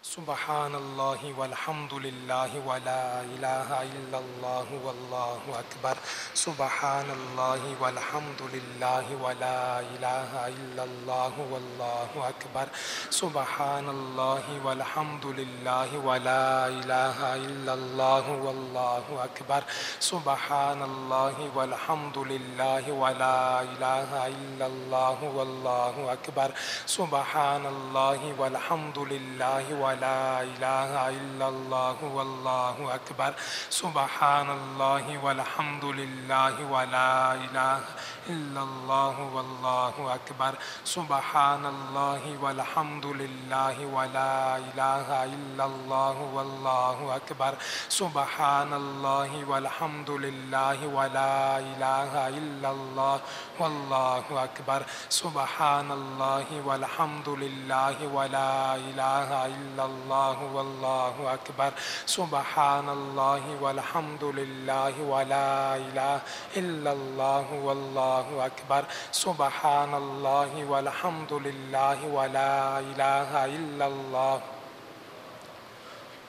سبحان اللہ والحمد للہ ولا الہ الا اللہ واللہ اکبر سبحان اللہ والحمد للہ ولا الہ الا اللہ واللہ اکبر سبحان اللہ والحمد للہ ولا الہ الا اللہ واللہ اکبر سبحان اللہ والحمد للہ ولا الہ الا اللہ واللہ اکبر سبحان اللہ والحمد للہ ولا الہ الا اللہ واللہ اکبر سبحان اللہ والحمد للہ ولا الہ الا اللہ واللہ اکبر سبحان اللہ والحمد للہ ولا الہ الا اللہ واللہ اکبر سبحان اللہ والحمد للہ ولا الہ الا اللہ واللہ اکبر سبحان اللہ والحمد للہ ولا الہ الا اللہ واللہ اکبر سبحان اللہ والحمد للہ ولا الہ الا اللہ واللہ اکبر سبحان اللہ والحمد للہ ولا الہ الا اللہ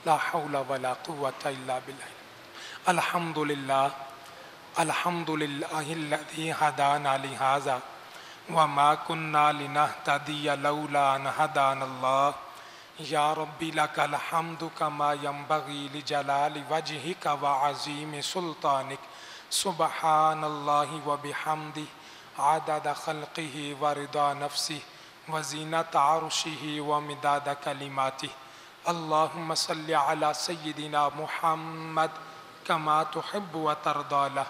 لا حول ولا قوة الا باللہ الحمد للہ الذی ہدانا لہذا وما كنا لنهتدي لولا ان هدانا الله یا ربی لک الحمد کما ينبغي لجلال وجهك وعظیم سلطانک سبحان اللہ وبحمده عدد خلقه ورضا نفسه وزینت عرشه ومداد کلماته اللهم صل على سيدنا محمد كما تحب وترضى له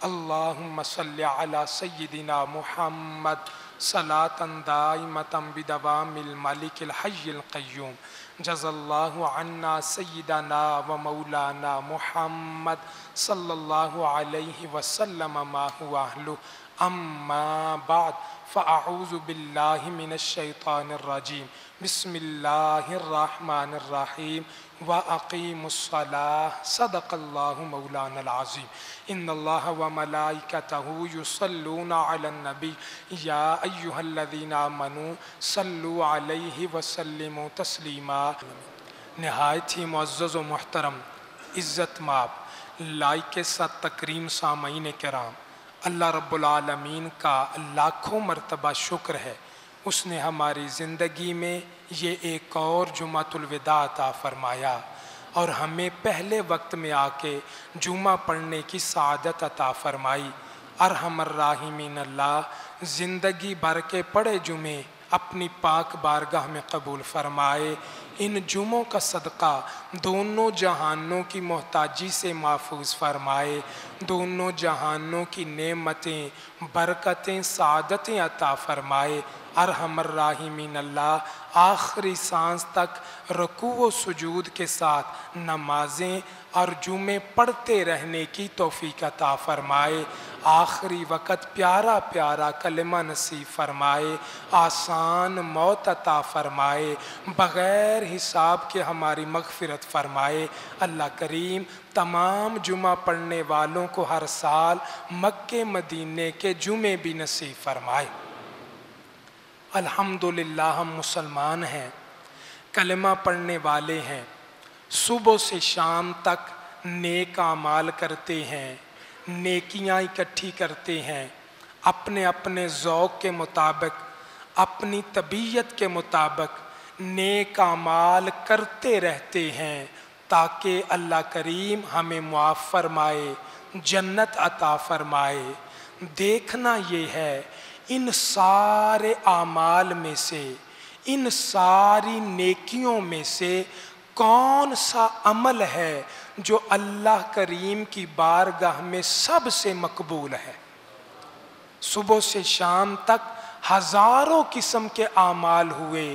اللهم صل على سيدنا محمد صلاة دائمة بدوام الملك الحي القيوم جزا الله عنا سيدنا ومولانا محمد صلى الله عليه وسلم ما هو أهله أما بعد فأعوذ بالله من الشيطان الرجيم بسم الله الرحمن الرحيم وأقيموا الصلاة صدق الله مولانا العظيم إن الله وملائكته يصلون على النبي يا أيها الذين آمنوا صلوا عليه وسلموا تسليما نہایت ہی معزز و محترم عزت مآب لائق ست تکریم سامعین کرام اللہ رب العالمین کا لاکھوں مرتبہ شکر ہے اس نے ہماری زندگی میں یہ ایک اور جمعۃ الوداع عطا فرمایا اور ہمیں پہلے وقت میں آ کے جمعہ پڑھنے کی سعادت عطا فرمائی ارحم الراحمین اللہ زندگی بھر کے پڑھے جمعے اپنی پاک بارگاہ میں قبول فرمائے ان جمعوں کا صدقہ دونوں جہانوں کی محتاجی سے محفوظ فرمائے دونوں جہانوں کی نعمتیں برکتیں سعادتیں عطا فرمائے ارحم الراحمین اللہ آخری سانس تک رکوع و سجود کے ساتھ نمازیں اور جمعے پڑھتے رہنے کی توفیق عطا فرمائے آخری وقت پیارا پیارا کلمہ نصیب فرمائے آسان موت عطا فرمائے بغیر حساب کے ہماری مغفرت فرمائے اللہ کریم تمام جمعہ پڑھنے والوں کو ہر سال مکے مدینے کے جمعے بھی نصیب فرمائے الحمدللہ ہم مسلمان ہیں کلمہ پڑھنے والے ہیں صبح سے شام تک نیک اعمال کرتے ہیں نیکیاں اکٹھی کرتے ہیں اپنے اپنے ذوق کے مطابق اپنی طبیعت کے مطابق نیک اعمال کرتے رہتے ہیں تاکہ اللہ کریم ہمیں معاف فرمائے جنت عطا فرمائے دیکھنا یہ ہے ان سارے اعمال میں سے ان ساری نیکیوں میں سے کون سا عمل ہے جو اللہ کریم کی بارگاہ میں سب سے مقبول ہے صبح سے شام تک ہزاروں قسم کے اعمال ہوئے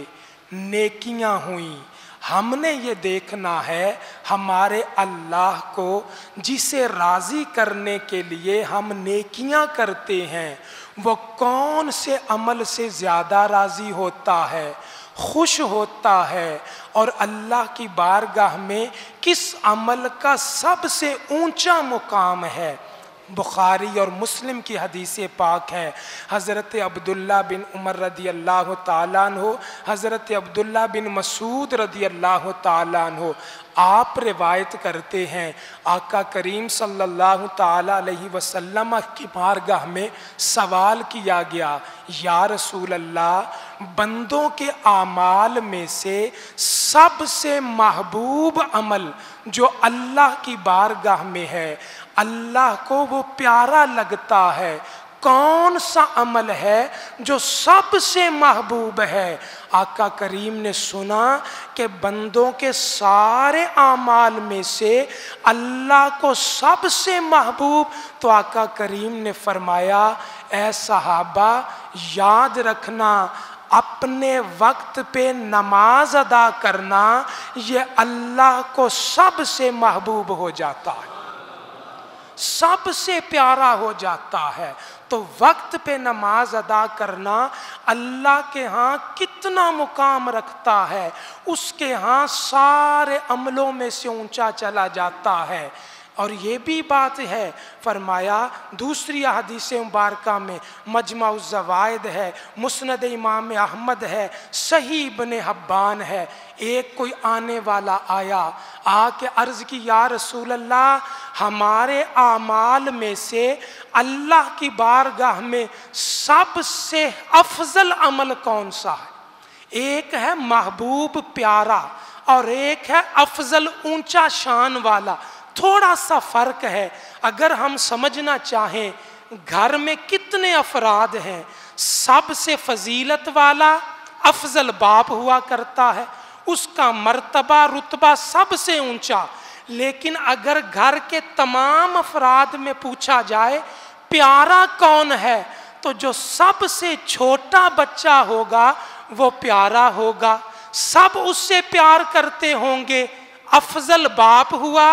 نیکیاں ہوئیں ہم نے یہ دیکھنا ہے ہمارے اللہ کو جسے راضی کرنے کے لیے ہم نیکیاں کرتے ہیں وہ کون سے عمل سے زیادہ راضی ہوتا ہے خوش ہوتا ہے اور اللہ کی بارگاہ میں کس عمل کا سب سے اونچا مقام ہے بخاری اور مسلم کی حدیث پاک ہے. حضرت عبداللہ بن عمر رضی اللہ تعالیٰ عنہ، حضرت عبداللہ بن مسعود رضی اللہ تعالیٰ عنہ آپ روایت کرتے ہیں آقا کریم صلی اللہ تعالیٰ علیہ وسلم کی بارگاہ میں سوال کیا گیا، یا رسول اللہ، بندوں کے اعمال میں سے سب سے محبوب عمل جو اللہ کی بارگاہ میں ہے، اللہ کو وہ پیارا لگتا ہے، کون سا عمل ہے جو سب سے محبوب ہے؟ آقا کریم نے سنا کہ بندوں کے سارے اعمال میں سے اللہ کو سب سے محبوب، تو آقا کریم نے فرمایا، اے صحابہ یاد رکھنا، اپنے وقت پہ نماز ادا کرنا یہ اللہ کو سب سے محبوب ہو جاتا ہے، سب سے پیارا ہو جاتا ہے. تو وقت پہ نماز ادا کرنا اللہ کے ہاں کتنا مقام رکھتا ہے، اس کے ہاں سارے عملوں میں سے اونچا چلا جاتا ہے. اور یہ بھی بات ہے، فرمایا دوسری حدیث مبارکہ میں مجمع الزوائد ہے، مسند امام احمد ہے، صحیح ابن حبان ہے، ایک کوئی آنے والا آیا، آ کے عرض کی، یا رسول اللہ، ہمارے اعمال میں سے اللہ کی بارگاہ میں سب سے افضل عمل کون سا ہے؟ ایک ہے محبوب پیارا اور ایک ہے افضل اونچا شان والا. تھوڑا سا فرق ہے. اگر ہم سمجھنا چاہیں گھر میں کتنے افراد ہیں، سب سے فضیلت والا افضل باپ ہوا کرتا ہے، اس کا مرتبہ رتبہ سب سے اونچا. لیکن اگر گھر کے تمام افراد میں پوچھا جائے پیارا کون ہے، تو جو سب سے چھوٹا بچہ ہوگا وہ پیارا ہوگا، سب اس سے پیار کرتے ہوں گے. افضل باپ ہوا،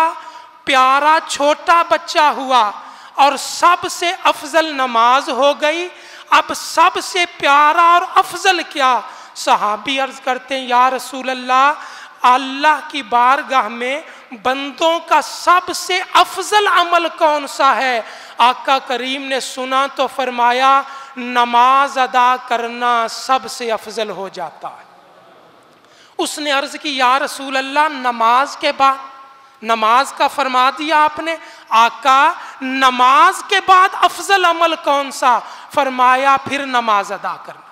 پیارا چھوٹا بچہ ہوا، اور سب سے افضل نماز ہو گئی. اب سب سے پیارا اور افضل کیا؟ صحابی عرض کرتے ہیں، یا رسول اللہ، اللہ کی بارگاہ میں بندوں کا سب سے افضل عمل کون سا ہے؟ آقا کریم نے سنا تو فرمایا، نماز ادا کرنا سب سے افضل ہو جاتا ہے. اس نے عرض کی، یا رسول اللہ، نماز کے بعد؟ نماز کا فرما دیا آپ نے. آقا نماز کے بعد افضل عمل کون سا؟ فرمایا پھر نماز ادا کرنا.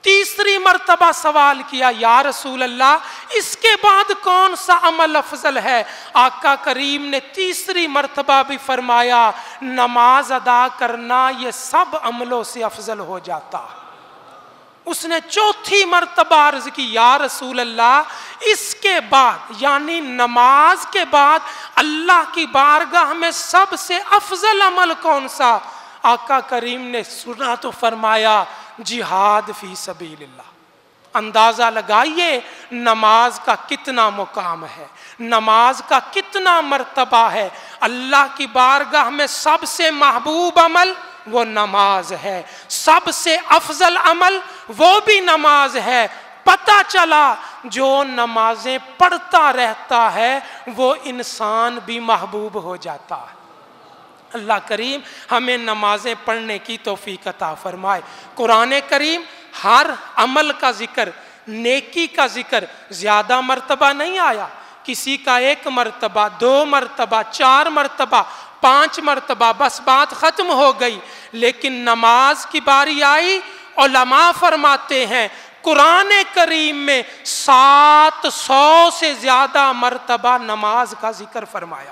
تیسری مرتبہ سوال کیا، یا رسول اللہ، اس کے بعد کون سا عمل افضل ہے؟ آقا کریم نے تیسری مرتبہ بھی فرمایا، نماز ادا کرنا یہ سب عملوں سے افضل ہو جاتا ہے. اس نے چوتھی مرتبہ عرض کی، یا رسول اللہ، اس کے بعد یعنی نماز کے بعد اللہ کی بارگاہ میں سب سے افضل عمل کون سا؟ آقا کریم نے سنا تو فرمایا، جہاد فی سبیل اللہ. اندازہ لگائیے نماز کا کتنا مقام ہے، نماز کا کتنا مرتبہ ہے. اللہ کی بارگاہ میں سب سے محبوب عمل وہ نماز ہے، سب سے افضل عمل وہ بھی نماز ہے. پتہ چلا جو نمازیں پڑھتا رہتا ہے وہ انسان بھی محبوب ہو جاتا ہے. اللہ کریم ہمیں نمازیں پڑھنے کی توفیق عطا فرمائے. قرآن کریم ہر عمل کا ذکر، نیکی کا ذکر زیادہ مرتبہ نہیں آیا. کسی کا 1 مرتبہ، 2 مرتبہ، 4 مرتبہ، 5 مرتبہ، بس بات ختم ہو گئی. لیکن نماز کی باری آئی، علماء فرماتے ہیں قرآن کریم میں 700 سے زیادہ مرتبہ نماز کا ذکر فرمایا.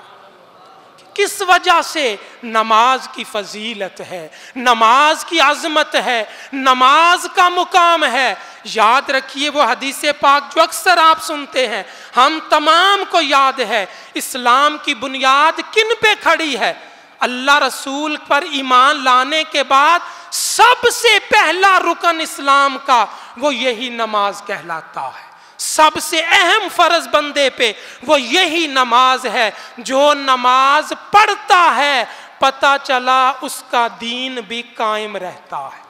کس وجہ سے؟ نماز کی فضیلت ہے، نماز کی عظمت ہے، نماز کا مقام ہے. یاد رکھیے وہ حدیث پاک جو اکثر آپ سنتے ہیں، ہم تمام کو یاد ہے. اسلام کی بنیاد کن پہ کھڑی ہے؟ اللہ رسول پر ایمان لانے کے بعد سب سے پہلا رکن اسلام کا وہ یہی نماز کہلاتا ہے. سب سے اہم فرض بندے پہ وہ یہی نماز ہے. جو نماز پڑھتا ہے پتہ چلا اس کا دین بھی قائم رہتا ہے.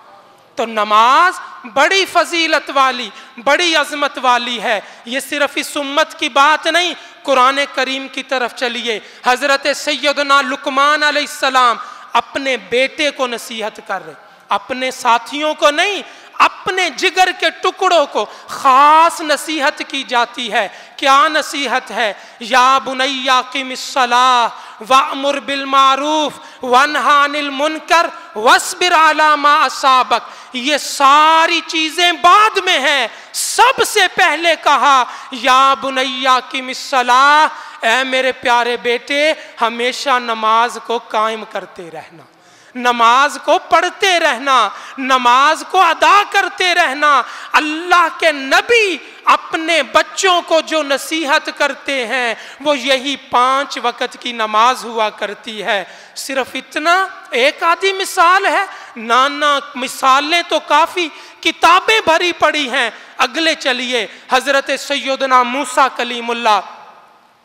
تو نماز بڑی فضیلت والی، بڑی عظمت والی ہے. یہ صرف اس امت کی بات نہیں، قرآن کریم کی طرف چلیے۔ حضرت سیدنا لقمان علیہ السلام اپنے بیٹے کو نصیحت کر رہے، اپنے ساتھیوں کو نہیں، اپنے جگر کے ٹکڑوں کو خاص نصیحت کی جاتی ہے۔ کیا نصیحت ہے؟ یا بنی اقم الصلاۃ وامر بالمعروف وانہی عن المنکر واصبر علی ما اصابک۔ یہ ساری چیزیں بعد میں ہیں، سب سے پہلے کہا یا بنی اقم الصلاۃ، اے میرے پیارے بیٹے ہمیشہ نماز کو قائم کرتے رہنا، نماز کو پڑھتے رہنا، نماز کو ادا کرتے رہنا۔ اللہ کے نبی اپنے بچوں کو جو نصیحت کرتے ہیں وہ یہی 5 وقت کی نماز ہوا کرتی ہے۔ صرف اتنا ایک آدھی مثال ہے؟ نانا، مثالیں تو کافی، کتابیں بھری پڑی ہیں۔ اگلے چلیے، حضرت سیدنا موسیٰ کلیم اللہ،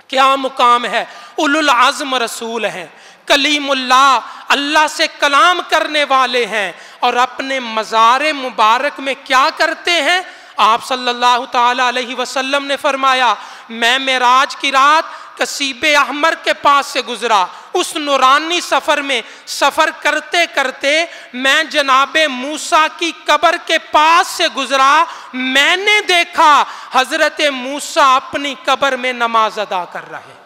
کیا مقام ہے، اولو العزم رسول ہیں، کلیم اللہ، اللہ سے کلام کرنے والے ہیں، اور اپنے مزار مبارک میں کیا کرتے ہیں؟ آپ صلی اللہ تعالی علیہ وسلم نے فرمایا میں معراج کی رات کثیب احمر کے پاس سے گزرا، اس نورانی سفر میں سفر کرتے کرتے میں جناب موسیٰ کی قبر کے پاس سے گزرا، میں نے دیکھا حضرت موسیٰ اپنی قبر میں نماز ادا کر رہے۔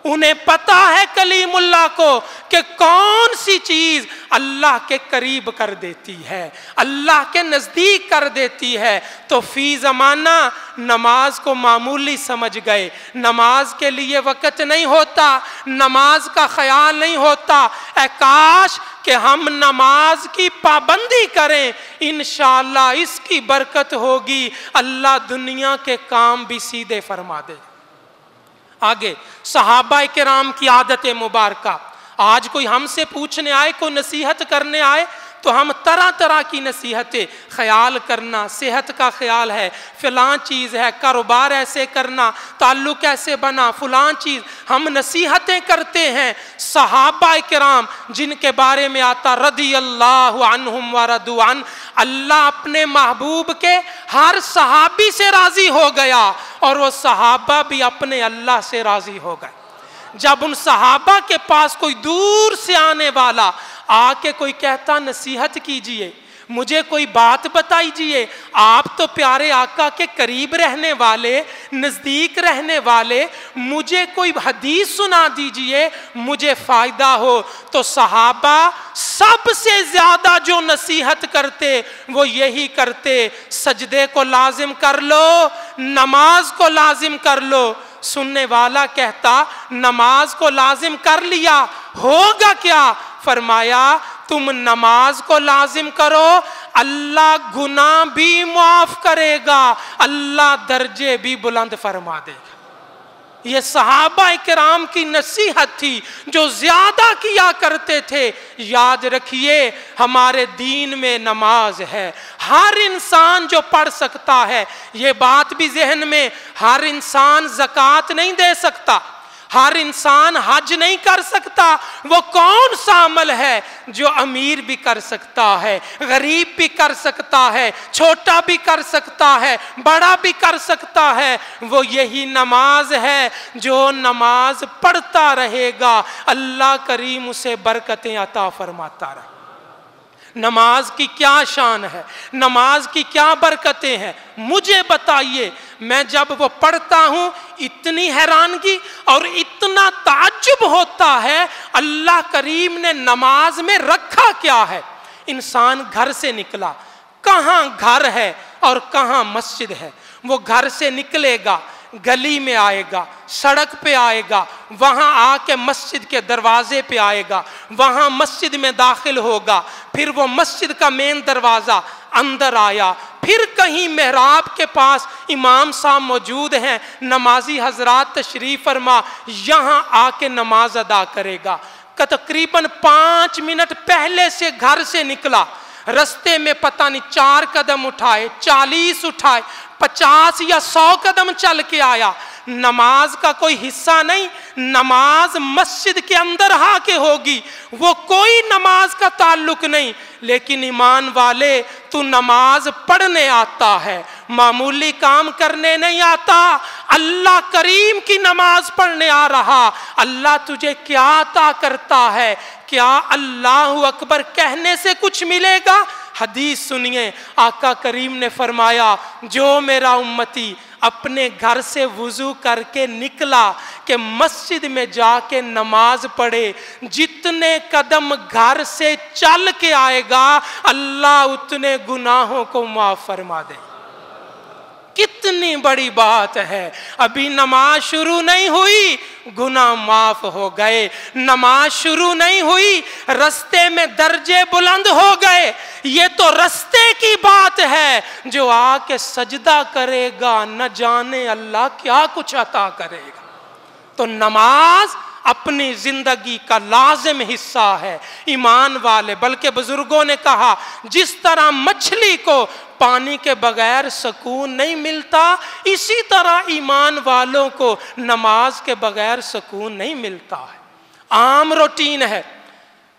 انہیں پتا ہے کلیم اللہ کو کہ کون سی چیز اللہ کے قریب کر دیتی ہے، اللہ کے نزدیک کر دیتی ہے۔ تو فی زمانہ نماز کو معمولی سمجھ گئے، نماز کے لیے وقت نہیں ہوتا، نماز کا خیال نہیں ہوتا۔ اے کاش کہ ہم نماز کی پابندی کریں، انشاءاللہ اس کی برکت ہوگی، اللہ دنیا کے کام بھی سیدھے فرما دے۔ آگے صحابہ کرام کی عادت مبارکہ، آج کوئی ہم سے پوچھنے آئے، کوئی نصیحت کرنے آئے تو ہم طرح طرح کی نصیحتیں، خیال کرنا، صحت کا خیال ہے، فلاں چیز ہے، کاروبار ایسے کرنا، تعلق ایسے بنا، فلاں چیز، ہم نصیحتیں کرتے ہیں۔ صحابہ کرام جن کے بارے میں آتا رضی اللہ عنہم ورضوا عنہ، اللہ اپنے محبوب کے ہر صحابی سے راضی ہو گیا اور وہ صحابہ بھی اپنے اللہ سے راضی ہو گئے۔ جب ان صحابہ کے پاس کوئی دور سے آنے والا آ کے کوئی کہتا نصیحت کیجئے، مجھے کوئی بات بتائیے، آپ تو پیارے آقا کے قریب رہنے والے، نزدیک رہنے والے، مجھے کوئی حدیث سنا دیجئے مجھے فائدہ ہو، تو صحابہ سب سے زیادہ جو نصیحت کرتے وہ یہی کرتے، سجدے کو لازم کر لو، نماز کو لازم کر لو۔ سننے والا کہتا نماز کو لازم کر لیا ہوگا کیا؟ فرمایا تم نماز کو لازم کرو، اللہ گناہ بھی معاف کرے گا، اللہ درجے بھی بلند فرما دے گا۔ یہ صحابہ کرام کی نصیحت تھی جو زیادہ کیا کرتے تھے۔ یاد رکھیے ہمارے دین میں نماز ہے، ہر انسان جو پڑھ سکتا ہے، یہ بات بھی ذہن میں، ہر انسان زکوٰۃ نہیں دے سکتا، ہر انسان حج نہیں کر سکتا۔ وہ کون سا عمل ہے جو امیر بھی کر سکتا ہے، غریب بھی کر سکتا ہے، چھوٹا بھی کر سکتا ہے، بڑا بھی کر سکتا ہے؟ وہ یہی نماز ہے۔ جو نماز پڑھتا رہے گا اللہ کریم اسے برکتیں عطا فرماتا رہے۔ نماز کی کیا شان ہے، نماز کی کیا برکتیں ہیں، مجھے بتائیے۔ میں جب وہ پڑھتا ہوں اتنی حیرانگی اور اتنا تعجب ہوتا ہے، اللہ کریم نے نماز میں رکھا کیا ہے۔ انسان گھر سے نکلا، کہاں گھر ہے اور کہاں مسجد ہے، وہ گھر سے نکلے گا، گلی میں آئے گا، سڑک پہ آئے گا، وہاں آ کے مسجد کے دروازے پہ آئے گا، وہاں مسجد میں داخل ہوگا، پھر وہ مسجد کا مین دروازہ اندر آیا، پھر کہیں محراب کے پاس امام صاحب موجود ہیں، نمازی حضرات تشریف فرما، یہاں آ کے نماز ادا کرے گا۔ تقریباً 5 منٹ پہلے سے گھر سے نکلا، رستے میں پتہ نہیں 4 قدم اٹھائے، 40 اٹھائے، 50 یا 100 قدم چل کے آیا، نماز کا کوئی حصہ نہیں، نماز مسجد کے اندر آ کے ہوگی، وہ کوئی نماز کا تعلق نہیں۔ لیکن ایمان والے، تو نماز پڑھنے آتا ہے، معمولی کام کرنے نہیں آتا۔ اللہ کریم کی نماز پڑھنے آ رہا، اللہ تجھے کیا عطا کرتا ہے؟ کیا اللہ اکبر کہنے سے کچھ ملے گا؟ حدیث سنیے، آقا کریم نے فرمایا، جو میرا امتی اپنے گھر سے وضو کر کے نکلا کہ مسجد میں جا کے نماز پڑھے، جتنے قدم گھر سے چل کے آئے گا اللہ اتنے گناہوں کو معاف فرما دے۔ کتنی بڑی بات ہے، ابھی نماز شروع نہیں ہوئی گناہ معاف ہو گئے، نماز شروع نہیں ہوئی رستے میں درجے بلند ہو گئے۔ یہ تو رستے کی بات ہے، جو آ کے سجدہ کرے گا نہ جانے اللہ کیا کچھ عطا کرے گا۔ تو نماز اپنی زندگی کا لازم حصہ ہے ایمان والے۔ بلکہ بزرگوں نے کہا، جس طرح مچھلی کو پانی کے بغیر سکون نہیں ملتا، اسی طرح ایمان والوں کو نماز کے بغیر سکون نہیں ملتا ہے۔ عام روٹین ہے،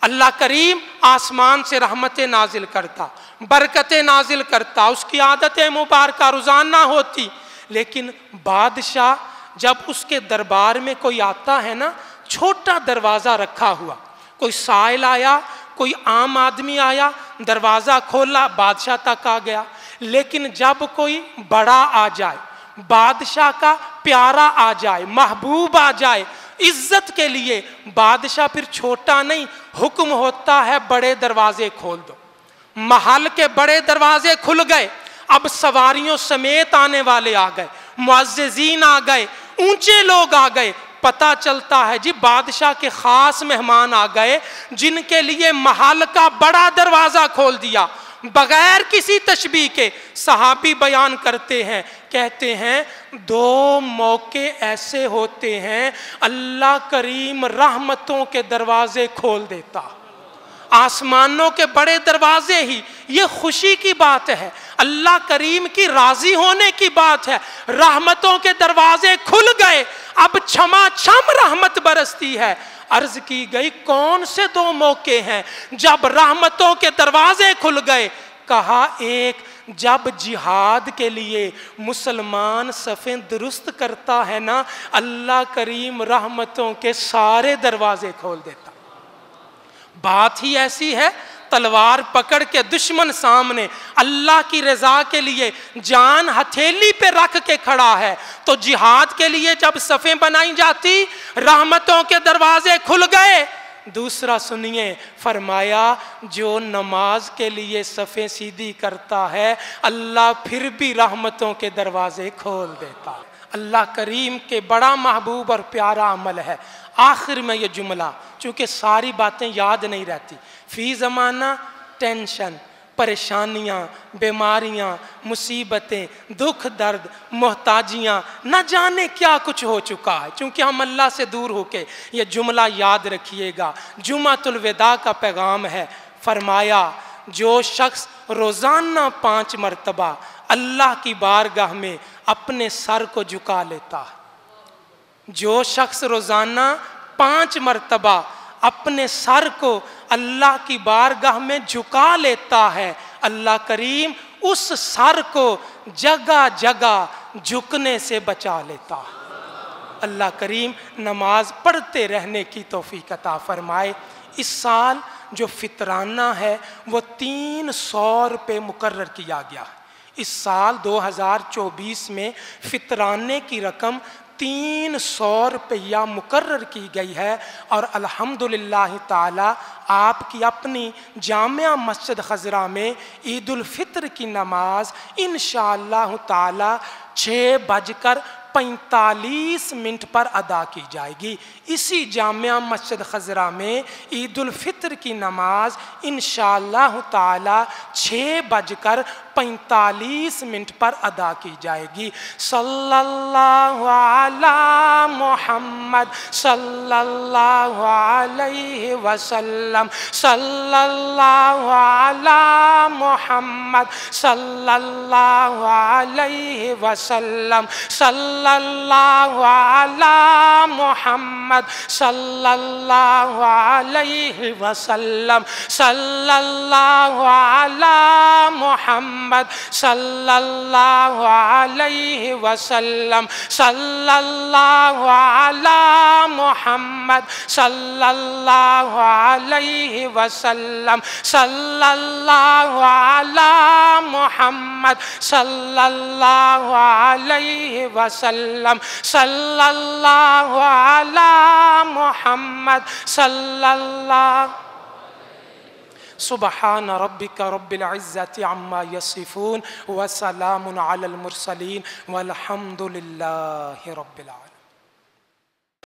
اللہ کریم آسمان سے رحمتیں نازل کرتا، برکتیں نازل کرتا، اس کی عادت مبارکہ روزانہ ہوتی۔ لیکن بادشاہ جب اس کے دربار میں کوئی آتا ہے نا، چھوٹا دروازہ رکھا ہوا، کوئی سائل آیا، کوئی عام آدمی آیا، دروازہ کھولا، بادشاہ تک آ گیا۔ لیکن جب کوئی بڑا آ جائے، بادشاہ کا پیارا آ جائے، محبوب آ جائے، عزت کے لیے بادشاہ پھر چھوٹا نہیں، حکم ہوتا ہے بڑے دروازے کھول دو۔ محل کے بڑے دروازے کھل گئے، اب سواریوں سمیت آنے والے آ گئے، معززین آ گئے، اونچے لوگ آ گئے۔ پتہ چلتا ہے جی بادشاہ کے خاص مہمان آ گئے، جن کے لیے محل کا بڑا دروازہ کھول دیا بغیر کسی تشبیہ کے۔ صحابی بیان کرتے ہیں، کہتے ہیں دو موقع ایسے ہوتے ہیں اللہ کریم رحمتوں کے دروازے کھول دیتا، آسمانوں کے بڑے دروازے ہی۔ یہ خوشی کی بات ہے، اللہ کریم کی راضی ہونے کی بات ہے۔ رحمتوں کے دروازے کھل گئے، اب چھما چھم رحمت برستی ہے۔ عرض کی گئی کون سے دو موقع ہیں جب رحمتوں کے دروازے کھل گئے؟ کہا ایک جب جہاد کے لیے مسلمان صفیں درست کرتا ہے نا، اللہ کریم رحمتوں کے سارے دروازے کھول دیتا۔ بات ہی ایسی ہے، تلوار پکڑ کے دشمن سامنے، اللہ کی رضا کے لیے جان ہتھیلی پہ رکھ کے کھڑا ہے، تو جہاد کے لیے جب صفیں بنائی جاتی رحمتوں کے دروازے کھل گئے۔ دوسرا سنیے، فرمایا جو نماز کے لیے صفیں سیدھی کرتا ہے اللہ پھر بھی رحمتوں کے دروازے کھول دیتا ہے۔ اللہ کریم کے بڑا محبوب اور پیارا عمل ہے۔ آخر میں یہ جملہ، چونکہ ساری باتیں یاد نہیں رہتی، فی زمانہ ٹینشن، پریشانیاں، بیماریاں، مصیبتیں، دکھ درد، محتاجیاں، نہ جانے کیا کچھ ہو چکا ہے، چونکہ ہم اللہ سے دور ہو کے یہ جملہ یاد رکھیے گا۔ جمعۃ الوداع کا پیغام ہے، فرمایا جو شخص روزانہ 5 مرتبہ اللہ کی بارگاہ میں اپنے سر کو جھکا لیتا ہے، جو شخص روزانہ 5 مرتبہ اپنے سر کو اللہ کی بارگاہ میں جھکا لیتا ہے، اللہ کریم اس سر کو جگہ جگہ جھکنے سے بچا لیتا ہے۔ اللہ کریم نماز پڑھتے رہنے کی توفیق عطا فرمائے۔ اس سال جو فطرانہ ہے وہ 300 روپے مقرر کیا گیا ہے۔ اس سال 2024 میں فطرانے کی رقم 300 روپیہ مقرر کی گئی ہے، اور الحمدللہ تعالی آپ کی اپنی جامعہ مسجد خضرا میں عید الفطر کی نماز انشاءاللہ تعالی 6:45 پر ادا کی جائے گی۔ اسی جامعہ مسجد خضرا میں عید الفطر کی نماز انشاءاللہ تعالی 6:45 45 منٹ پر ادا کی جائے گی۔ صلی اللہ علی محمد صلی اللہ علیہ وسلم، صلی اللہ علی محمد صلی اللہ علیہ وسلم، صلی اللہ علی محمد صلی اللہ علیہ وسلم، صلی اللہ علی محمد صلی اللہ علیہ وسلم، صلی اللہ علی محمد صلی اللہ علیہ وسلم، صلی اللہ علی محمد صلی اللہ علیہ وسلم، صلی اللہ علی محمد صلی اللہ۔ سبحان ربک رب العزة عما يصفون وسلام على المرسلين والحمد لله رب العالمين۔